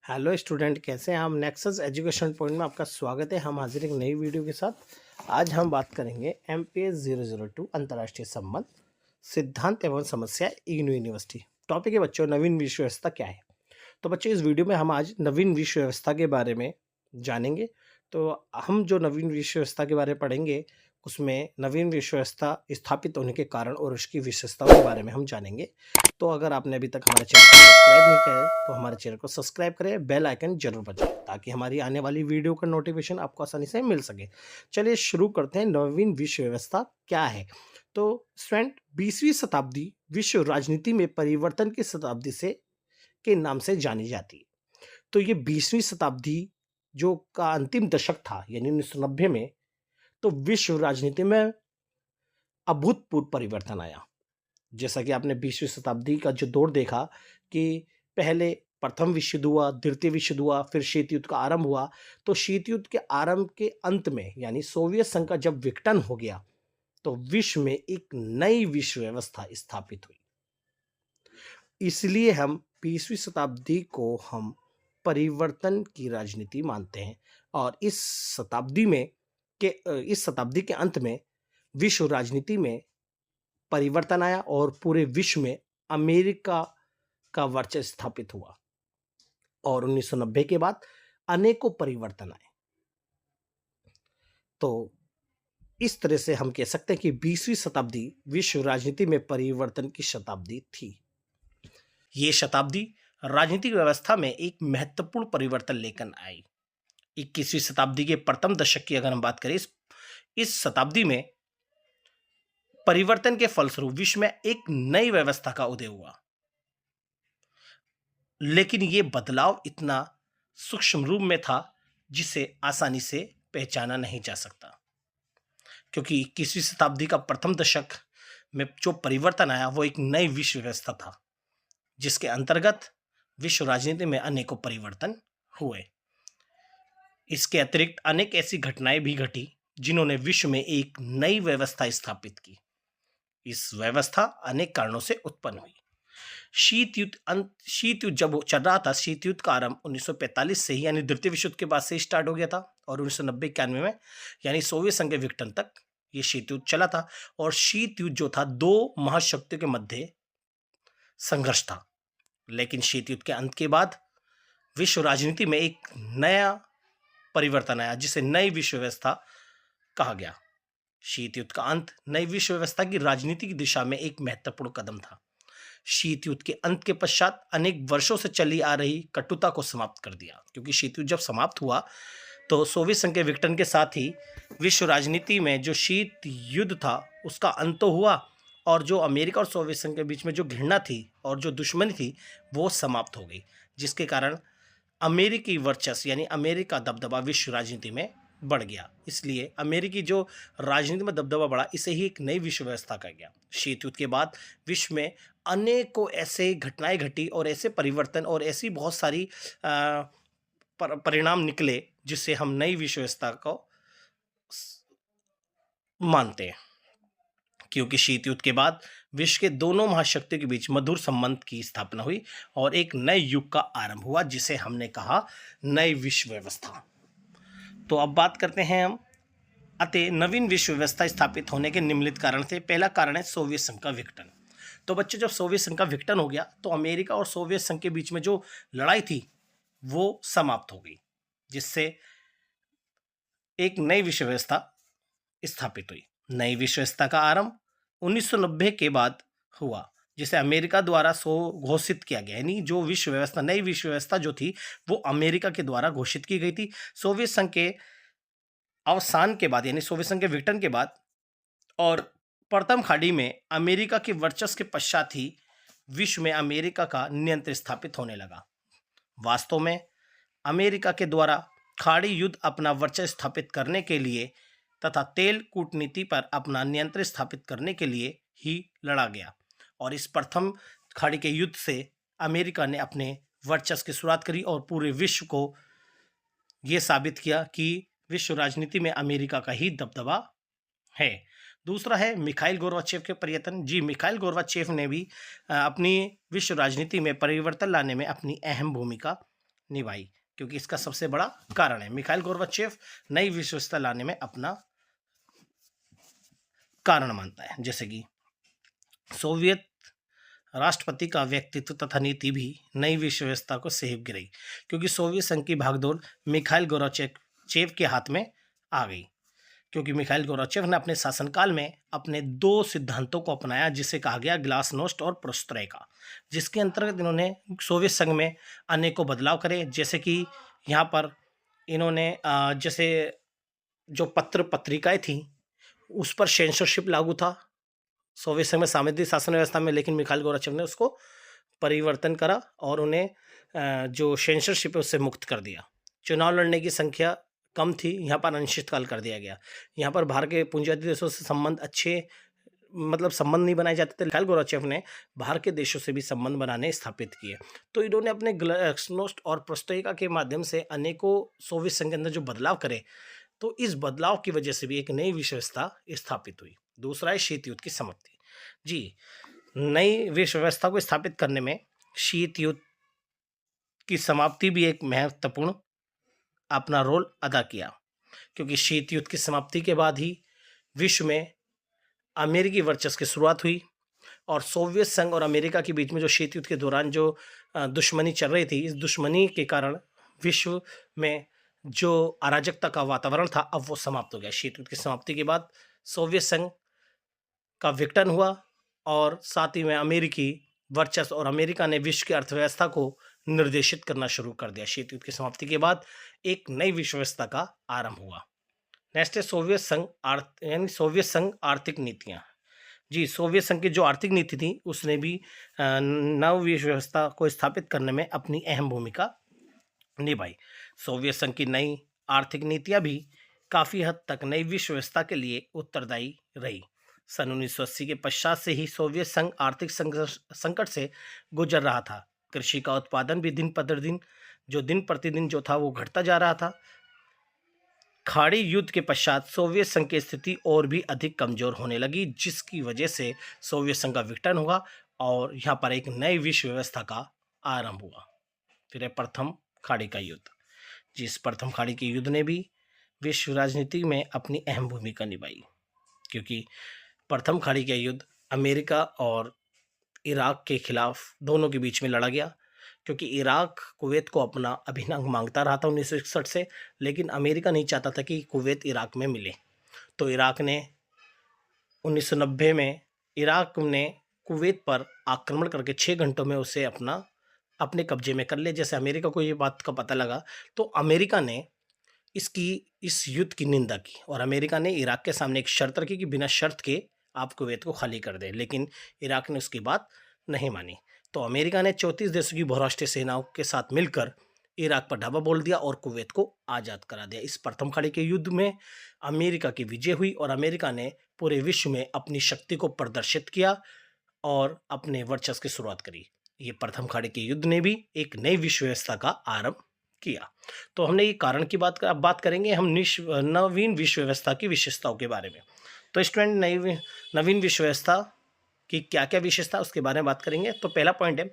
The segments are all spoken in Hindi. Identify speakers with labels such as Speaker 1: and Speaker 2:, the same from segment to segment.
Speaker 1: हेलो स्टूडेंट, कैसे हैं हम। नेक्सस एजुकेशन पॉइंट में आपका स्वागत है। हम हाजिर एक नई वीडियो के साथ। आज हम बात करेंगे MPS 002 अंतर्राष्ट्रीय संबंध सिद्धांत एवं समस्या इग्नू यूनिवर्सिटी। टॉपिक है बच्चों, नवीन विश्व व्यवस्था क्या है। तो बच्चों, इस वीडियो में हम आज नवीन विश्व व्यवस्था के बारे में जानेंगे। तो हम जो नवीन विश्व व्यवस्था के बारे में पढ़ेंगे, उसमें नवीन विश्व व्यवस्था स्थापित होने के कारण और उसकी विशेषताओं के बारे में हम जानेंगे। तो अगर आपने अभी तक हमारे चैनल को सब्सक्राइब नहीं किया है तो हमारे चैनल को सब्सक्राइब करें, बेल आइकन जरूर बजाएं ताकि हमारी आने वाली वीडियो का नोटिफिकेशन आपको आसानी से मिल सके। चलिए शुरू करते हैं, नवीन विश्व व्यवस्था क्या है। तो स्टूडेंट, 20वीं शताब्दी विश्व राजनीति में परिवर्तन की शताब्दी से के नाम से जानी जाती है। तो ये 20वीं शताब्दी जो का अंतिम दशक था, यानी 1990 में, तो विश्व राजनीति में अभूतपूर्व परिवर्तन आया। जैसा कि आपने 20वीं शताब्दी का जो दौर देखा कि पहले प्रथम विश्व युद्ध हुआ, द्वितीय विश्व युद्ध हुआ, फिर शीत युद्ध का आरंभ हुआ। तो शीत युद्ध के आरंभ के अंत में, यानी सोवियत संघ का जब विघटन हो गया, तो विश्व में एक नई विश्व व्यवस्था स्थापित हुई। इसलिए हम 20वीं शताब्दी को हम परिवर्तन की राजनीति मानते हैं। और इस शताब्दी के अंत में विश्व राजनीति में परिवर्तन आया और पूरे विश्व में अमेरिका का वर्चस्व स्थापित हुआ। और 1990 के बाद अनेकों परिवर्तन आए। तो इस तरह से हम कह सकते हैं कि 20वीं शताब्दी विश्व राजनीति में परिवर्तन की शताब्दी थी। ये शताब्दी राजनीतिक व्यवस्था में एक महत्वपूर्ण परिवर्तन लेकर आई। 21वीं शताब्दी के प्रथम दशक की अगर हम बात करें, इस शताब्दी में परिवर्तन के फलस्वरूप विश्व में एक नई व्यवस्था का उदय हुआ। लेकिन यह बदलाव इतना सूक्ष्म रूप में था जिसे आसानी से पहचाना नहीं जा सकता, क्योंकि 21वीं शताब्दी का प्रथम दशक में जो परिवर्तन आया वो एक नई विश्व व्यवस्था था, जिसके अंतर्गत विश्व राजनीति में अनेकों परिवर्तन हुए। इसके अतिरिक्त अनेक ऐसी घटनाएं भी घटी जिन्होंने विश्व में एक नई व्यवस्था स्थापित की। इस व्यवस्था अनेक कारणों से उत्पन्न हुई। शीत युद्ध जब चल रहा था, शीत युद्ध का आरंभ 1945 से ही, यानी द्वितीय विश्व युद्ध के बाद से स्टार्ट हो गया था। और 1990-91 में, यानी सोवियत संघ के विघटन तक ये शीत युद्ध चला था। और शीत युद्ध जो था, दो महाशक्तियों के मध्य संघर्ष था। लेकिन शीत युद्ध के अंत के बाद विश्व राजनीति में एक नया परिवर्तन आया, जिसे नई विश्व व्यवस्था कहा गया। शीत युद्ध का अंत नई विश्व व्यवस्था की राजनीति की दिशा में एक महत्वपूर्ण कदम था। शीत युद्ध के अंत के पश्चात अनेक वर्षों से चली आ रही कटुता को समाप्त कर दिया, क्योंकि शीत युद्ध जब समाप्त हुआ तो सोवियत संघ के विघटन के साथ ही विश्व राजनीति में जो शीत युद्ध था उसका अंत तो हुआ, और जो अमेरिका और सोवियत संघ के बीच में जो घृणा थी और जो दुश्मनी थी वो समाप्त हो गई, जिसके कारण अमेरिकी वर्चस्व यानी अमेरिका दबदबा विश्व राजनीति में बढ़ गया। इसलिए अमेरिकी जो राजनीति में दबदबा बढ़ा, इसे ही एक नई विश्व व्यवस्था कहा गया। शीत युद्ध के बाद विश्व में अनेकों ऐसे घटनाएं घटी और ऐसे परिवर्तन और ऐसी बहुत सारी परिणाम निकले जिससे हम नई विश्व व्यवस्था को मानते हैं। क्योंकि शीत युद्ध के बाद विश्व के दोनों महाशक्तियों के बीच मधुर संबंध की स्थापना हुई और एक नए युग का आरंभ हुआ, जिसे हमने कहा नई विश्व व्यवस्था। तो अब बात करते हैं हम अतः नवीन विश्व व्यवस्था स्थापित होने के निम्नलिखित कारण थे। पहला कारण है सोवियत संघ का विघटन। तो बच्चों, जब सोवियत संघ का विघटन हो गया तो अमेरिका और सोवियत संघ के बीच में जो लड़ाई थी वो समाप्त हो गई, जिससे एक नई विश्व व्यवस्था स्थापित हुई। नई विश्व व्यवस्था का आरंभ 1990 के बाद हुआ, जिसे अमेरिका द्वारा घोषित किया गया। यानी जो विश्व व्यवस्था, नई विश्व व्यवस्था जो थी वो अमेरिका के द्वारा घोषित की गई थी। सोवियत संघ के अवसान के बाद, यानी सोवियत संघ के विघटन के बाद और प्रथम खाड़ी में अमेरिका के वर्चस्व के पश्चात ही विश्व में अमेरिका का नियंत्रण स्थापित होने लगा। वास्तव में अमेरिका के द्वारा खाड़ी युद्ध अपना वर्चस्व स्थापित करने के लिए तथा तेल कूटनीति पर अपना नियंत्रण स्थापित करने के लिए ही लड़ा गया। और इस प्रथम खाड़ी के युद्ध से अमेरिका ने अपने वर्चस्व की शुरुआत करी और पूरे विश्व को यह साबित किया कि विश्व राजनीति में अमेरिका का ही दबदबा है। दूसरा है मिखाइल गोर्बाचेव के प्रयत्न। जी, मिखाइल गोर्बाचेव ने भी अपनी विश्व राजनीति में परिवर्तन लाने में अपनी अहम भूमिका निभाई, क्योंकि इसका सबसे बड़ा कारण है मिखाइल गोर्बाचेव नई विश्व व्यवस्था लाने में अपना कारण मानता है। जैसे कि सोवियत राष्ट्रपति का व्यक्तित्व तथा नीति भी नई विश्व व्यवस्था को सेब गिराई, क्योंकि सोवियत संघ की भागदौड़ मिखाइल गोर्बाचेव के हाथ में आ गई, क्योंकि मिखाइल गोर्बाचेव ने अपने शासनकाल में अपने दो सिद्धांतों को अपनाया, जिसे कहा गया ग्लासनोस्ट और पेरेस्ट्रोइका, जिसके अंतर्गत इन्होंने सोवियत संघ में अनेकों बदलाव करे। जैसे कि यहाँ पर इन्होंने जैसे जो पत्र पत्रिकाएं थी उस पर सेंसरशिप लागू था सोवियत संघ में सामरिक शासन व्यवस्था में, लेकिन मिखाइल गोर्बाचेव ने उसको परिवर्तन करा और उन्हें जो सेंसरशिप है उससे मुक्त कर दिया। चुनाव लड़ने की संख्या कम थी, यहाँ पर अनिश्चितकाल कर दिया गया। यहाँ पर बाहर के पूंजीवादी देशों से संबंध अच्छे मतलब संबंध नहीं बनाए जाते थे। मिखाइल गोर्बाचेव ने बाहर के देशों से भी संबंध बनाने स्थापित किए। तो इन्होंने अपने ग्लासनोस्ट और पेरेस्ट्रोइका के माध्यम से अनेकों सोवियत संघ के अंदर जो बदलाव करे, तो इस बदलाव की वजह से भी एक नई विश्व व्यवस्था स्थापित हुई। दूसरा है शीत युद्ध की समाप्ति। जी, नई विश्व व्यवस्था को स्थापित करने में शीत युद्ध की समाप्ति भी एक महत्वपूर्ण अपना रोल अदा किया, क्योंकि शीत युद्ध की समाप्ति के बाद ही विश्व में अमेरिकी वर्चस्व की शुरुआत हुई और सोवियत संघ और अमेरिका के बीच में जो शीत युद्ध के दौरान जो दुश्मनी चल रही थी, इस दुश्मनी के कारण विश्व में जो अराजकता का वातावरण था अब वो समाप्त हो गया। शीत युद्ध की समाप्ति के बाद सोवियत संघ का विघटन हुआ और साथ ही में अमेरिकी वर्चस्व और अमेरिका ने विश्व की अर्थव्यवस्था को निर्देशित करना शुरू कर दिया। शीत युद्ध की समाप्ति के बाद एक नई विश्व व्यवस्था का आरंभ हुआ। नेक्स्ट है सोवियत संघ यानी सोवियत संघ आर्थिक नीतियाँ। जी, सोवियत संघ की जो आर्थिक नीति थी उसने भी नव विश्व व्यवस्था को स्थापित करने में अपनी अहम भूमिका निभाई। सोवियत संघ की नई आर्थिक नीतियाँ भी काफ़ी हद तक नई विश्व व्यवस्था के लिए उत्तरदायी रही। सन 1980 के पश्चात से ही सोवियत संघ आर्थिक संकट से गुजर रहा था। कृषि का उत्पादन भी दिन प्रतिदिन जो था वो घटता जा रहा था। खाड़ी युद्ध के पश्चात सोवियत संघ की स्थिति और भी अधिक कमजोर होने लगी, जिसकी वजह से सोवियत संघ का विघटन हुआ और यहाँ पर एक नई विश्व व्यवस्था का आरंभ हुआ। फिर है प्रथम खाड़ी का युद्ध। जिस प्रथम खाड़ी के युद्ध ने भी विश्व राजनीति में अपनी अहम भूमिका निभाई, क्योंकि प्रथम खाड़ी का युद्ध अमेरिका और इराक के खिलाफ दोनों के बीच में लड़ा गया, क्योंकि इराक कुवैत को अपना अभिन्न अंग मांगता रहा था 1961 से, लेकिन अमेरिका नहीं चाहता था कि कुवैत इराक में मिले। तो इराक ने 1990 में इराक ने कुवैत पर आक्रमण करके 6 घंटों में उसे अपने कब्जे में कर लिया। जैसे अमेरिका को ये बात का पता लगा तो अमेरिका ने इस युद्ध की निंदा की और अमेरिका ने इराक के सामने एक शर्त रखी कि बिना शर्त के आप कुवैत को खाली कर दें, लेकिन इराक ने उसकी बात नहीं मानी। तो अमेरिका ने 34 देशों की बहुराष्ट्रीय सेनाओं के साथ मिलकर इराक पर ढाबा बोल दिया और कुवैत को आज़ाद करा दिया। इस प्रथम खाड़ी के युद्ध में अमेरिका की विजय हुई और अमेरिका ने पूरे विश्व में अपनी शक्ति को प्रदर्शित किया और अपने वर्चस्व की शुरुआत करी। ये प्रथम खाड़ी के युद्ध ने भी एक नई विश्व व्यवस्था का आरंभ किया। तो हमने ये कारण की बात करेंगे हम नवीन विश्व व्यवस्था की विशेषताओं के बारे में। तो स्टूडेंट, नवीन विश्व व्यवस्था की क्या क्या विशेषता उसके बारे में बात करेंगे। तो पहला पॉइंट है,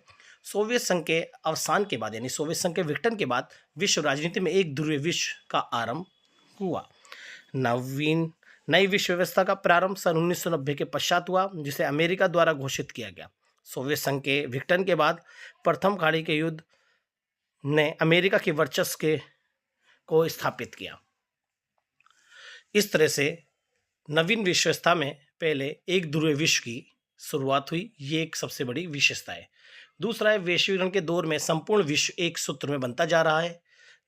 Speaker 1: सोवियत संघ के अवसान के बाद यानी सोवियत संघ के विघटन के बाद विश्व राजनीति में एक ध्रुवीय विश्व का आरंभ हुआ। नई विश्व व्यवस्था का प्रारंभ सन 1990 के पश्चात हुआ, जिसे अमेरिका द्वारा घोषित किया गया। सोवियत संघ के विघटन के बाद प्रथम खाड़ी के युद्ध ने अमेरिका के वर्चस्व को स्थापित किया। इस तरह से नवीन विश्व व्यवस्था में पहले एक ध्रुवीय विश्व की शुरुआत हुई, ये एक सबसे बड़ी विशेषता है। दूसरा है, वैश्वीकरण के दौर में संपूर्ण विश्व एक सूत्र में बनता जा रहा है,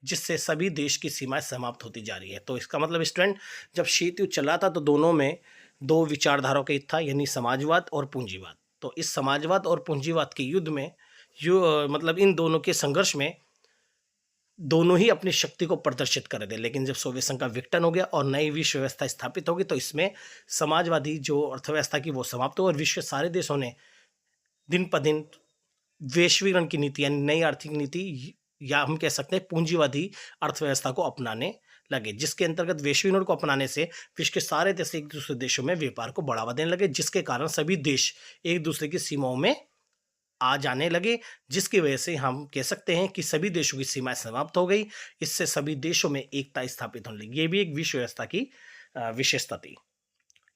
Speaker 1: जिससे सभी देश की सीमाएं समाप्त होती जा रही है। तो इसका मतलब स्टूडेंट, जब शीत युद्ध चला था तो दोनों में दो विचारधाराओं का युद्ध था, यानी समाजवाद और पूंजीवाद। तो इस समाजवाद और पूंजीवाद के युद्ध में मतलब इन दोनों के संघर्ष में दोनों ही अपनी शक्ति को प्रदर्शित कर रहे थे। लेकिन जब सोवियत संघ का विघटन हो गया और नई विश्व व्यवस्था स्थापित होगी तो इसमें समाजवादी जो अर्थव्यवस्था की वो समाप्त हो और विश्व के सारे देशों ने दिन पर दिन वैश्वीकरण की नीति यानी नई आर्थिक नीति या हम कह सकते हैं पूंजीवादी अर्थव्यवस्था को अपनाने लगे, जिसके अंतर्गत वैश्वीकरण को अपनाने से विश्व के सारे देश एक दूसरे देशों में व्यापार को बढ़ावा देने लगे, जिसके कारण सभी देश एक दूसरे की सीमाओं में आ जाने लगे, जिसकी वजह से हम कह सकते हैं कि सभी देशों की सीमाएं समाप्त हो गई। इससे सभी देशों में एकता स्थापित होने लगी। ये भी एक विश्व व्यवस्था की विशेषता थी।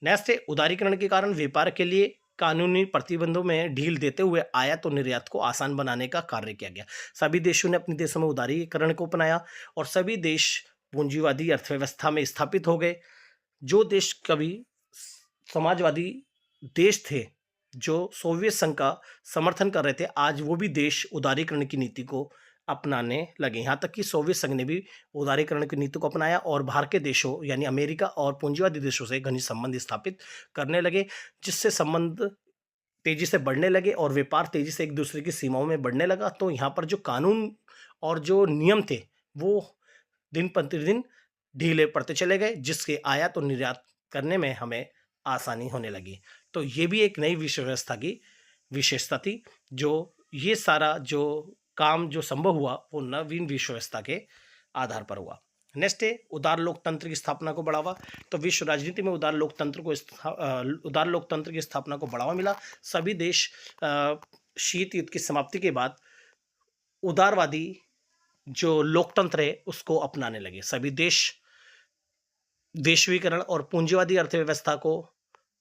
Speaker 1: नेक्स्ट है, उदारीकरण के कारण व्यापार के लिए कानूनी प्रतिबंधों में ढील देते हुए आयात और निर्यात को आसान बनाने का कार्य किया गया। सभी देशों ने अपने देशों में उदारीकरण को अपनाया और सभी देश पूंजीवादी अर्थव्यवस्था में स्थापित हो गए। जो देश कभी समाजवादी देश थे, जो सोवियत संघ का समर्थन कर रहे थे, आज वो भी देश उदारीकरण की नीति को अपनाने लगे। यहाँ तक कि सोवियत संघ ने भी उदारीकरण की नीति को अपनाया और बाहर के देशों यानी अमेरिका और पूंजीवादी देशों से घनिष्ठ संबंध स्थापित करने लगे, जिससे संबंध तेजी से बढ़ने लगे और व्यापार तेजी से एक दूसरे की सीमाओं में बढ़ने लगा। तो यहाँ पर जो कानून और जो नियम थे वो दिन प्रतिदिन ढीले पड़ते चले गए, जिसके आयात और निर्यात करने में हमें आसानी होने लगी। तो ये भी एक नई विश्व व्यवस्था की विशेषता थी। जो ये सारा जो काम जो संभव हुआ वो नवीन विश्व व्यवस्था के आधार पर हुआ। नेक्स्ट है, उदार लोकतंत्र की स्थापना को बढ़ावा। तो विश्व राजनीति में उदार लोकतंत्र की स्थापना को बढ़ावा मिला। सभी देश शीत युद्ध की समाप्ति के बाद उदारवादी जो लोकतंत्र है उसको अपनाने लगे। सभी देश वैश्वीकरण और पूंजीवादी अर्थव्यवस्था को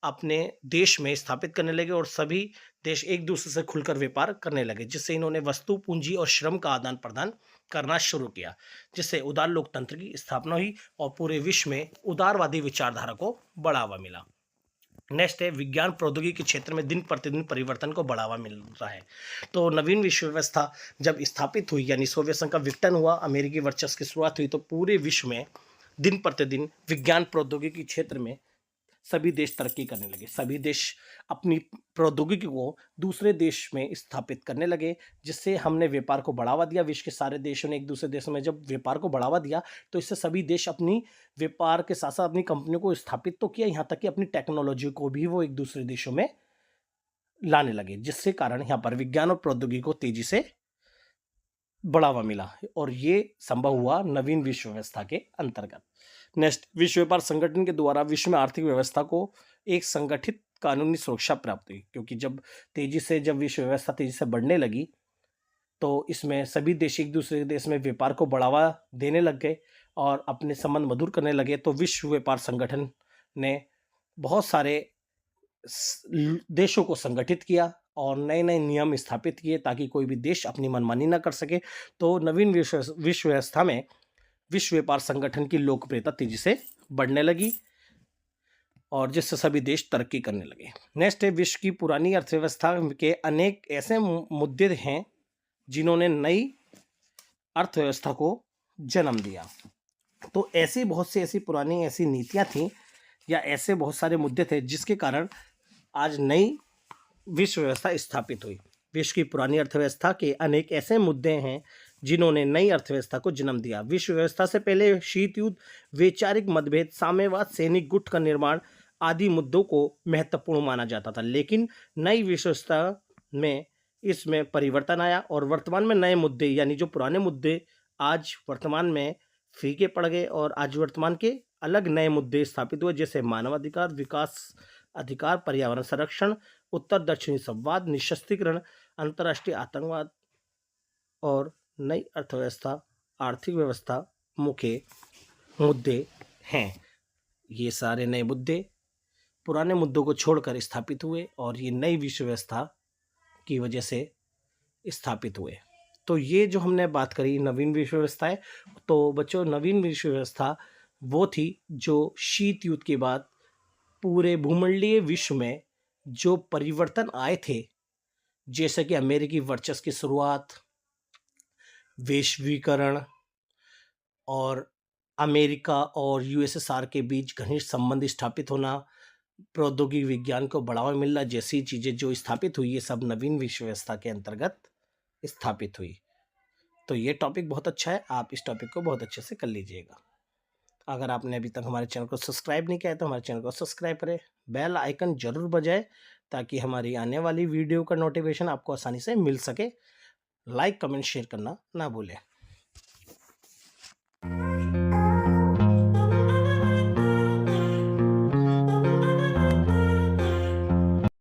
Speaker 1: अपने देश में स्थापित करने लगे और सभी देश एक दूसरे से खुलकर व्यापार करने लगे, जिससे इन्होंने वस्तु, पूंजी और श्रम का आदान प्रदान करना शुरू किया, जिससे उदार लोकतंत्र की स्थापना हुई और पूरे विश्व में उदारवादी विचारधारा को बढ़ावा मिला। नेक्स्ट है, विज्ञान प्रौद्योगिकी के क्षेत्र में दिन प्रतिदिन परिवर्तन को बढ़ावा मिल रहा है। तो नवीन विश्व व्यवस्था जब स्थापित हुई यानी सोवियत संघ का विघटन हुआ, अमेरिकी वर्चस्व की शुरुआत हुई, तो पूरे विश्व में दिन प्रतिदिन विज्ञान प्रौद्योगिकी क्षेत्र में सभी देश तरक्की करने लगे। सभी देश अपनी प्रौद्योगिकी को दूसरे देश में स्थापित करने लगे, जिससे हमने व्यापार को बढ़ावा दिया। विश्व के सारे देशों ने एक दूसरे देशों में जब व्यापार को बढ़ावा दिया तो इससे सभी देश अपनी व्यापार के साथ साथ अपनी कंपनियों को स्थापित तो किया, यहाँ तक कि अपनी टेक्नोलॉजी को भी वो एक दूसरे देशों में लाने लगे, जिससे कारण यहाँ पर विज्ञान और प्रौद्योगिकी को तेजी से बढ़ावा मिला और ये संभव हुआ नवीन विश्व व्यवस्था के अंतर्गत। नेक्स्ट, विश्व व्यापार संगठन के द्वारा विश्व में आर्थिक व्यवस्था को एक संगठित कानूनी सुरक्षा प्राप्त हुई, क्योंकि जब विश्व व्यवस्था तेजी से बढ़ने लगी तो इसमें सभी देश एक दूसरे देश में व्यापार को बढ़ावा देने लग गए और अपने संबंध मधुर करने लगे। तो विश्व व्यापार संगठन ने बहुत सारे देशों को संगठित किया और नए नए नियम स्थापित किए ताकि कोई भी देश अपनी मनमानी न कर सके। तो नवीन विश्व व्यवस्था में विश्व व्यापार संगठन की लोकप्रियता तेजी से बढ़ने लगी और जिससे सभी देश तरक्की करने लगे। नेक्स्ट है, विश्व की पुरानी अर्थव्यवस्था के अनेक ऐसे मुद्दे हैं जिन्होंने नई अर्थव्यवस्था को जन्म दिया। तो ऐसी बहुत सी ऐसी पुरानी ऐसी नीतियां थी या ऐसे बहुत सारे मुद्दे थे जिसके कारण आज नई विश्व व्यवस्था स्थापित हुई। विश्व की पुरानी अर्थव्यवस्था के अनेक ऐसे मुद्दे हैं जिन्होंने नई अर्थव्यवस्था को जन्म दिया। विश्व व्यवस्था से पहले शीत युद्ध, वैचारिक मतभेद, साम्यवाद, सैनिक गुट का निर्माण आदि मुद्दों को महत्वपूर्ण माना जाता था, लेकिन नई विश्व व्यवस्था में इसमें परिवर्तन आया और वर्तमान में नए मुद्दे यानी जो पुराने मुद्दे आज वर्तमान में फीके पड़ गए और आज वर्तमान के अलग नए मुद्दे स्थापित हुए, जैसे मानवाधिकार, विकास अधिकार, पर्यावरण संरक्षण, उत्तर दक्षिणी संवाद, निशस्त्रीकरण, अंतर्राष्ट्रीय आतंकवाद और नई अर्थव्यवस्था, आर्थिक व्यवस्था मुख्य मुद्दे हैं। ये सारे नए मुद्दे पुराने मुद्दों को छोड़कर स्थापित हुए और ये नई विश्व व्यवस्था की वजह से स्थापित हुए। तो ये जो हमने बात करी नवीन विश्व व्यवस्था है, तो बच्चों नवीन विश्व व्यवस्था वो थी जो शीत युद्ध के बाद पूरे भूमंडलीय विश्व में जो परिवर्तन आए थे, जैसे कि अमेरिकी वर्चस्व की शुरुआत, वैश्वीकरण और अमेरिका और यूएसएसआर के बीच घनिष्ठ संबंध स्थापित होना, प्रौद्योगिकी विज्ञान को बढ़ावा मिलना जैसी चीज़ें जो स्थापित हुई, ये सब नवीन विश्व व्यवस्था के अंतर्गत स्थापित हुई। तो ये टॉपिक बहुत अच्छा है, आप इस टॉपिक को बहुत अच्छे से कर लीजिएगा। अगर आपने अभी तक हमारे चैनल को सब्सक्राइब नहीं किया है तो हमारे चैनल को सब्सक्राइब करें, बेल आइकन जरूर बजाएं ताकि हमारी आने वाली वीडियो का नोटिफिकेशन आपको आसानी से मिल सके। लाइक, कमेंट, शेयर करना ना भूलें।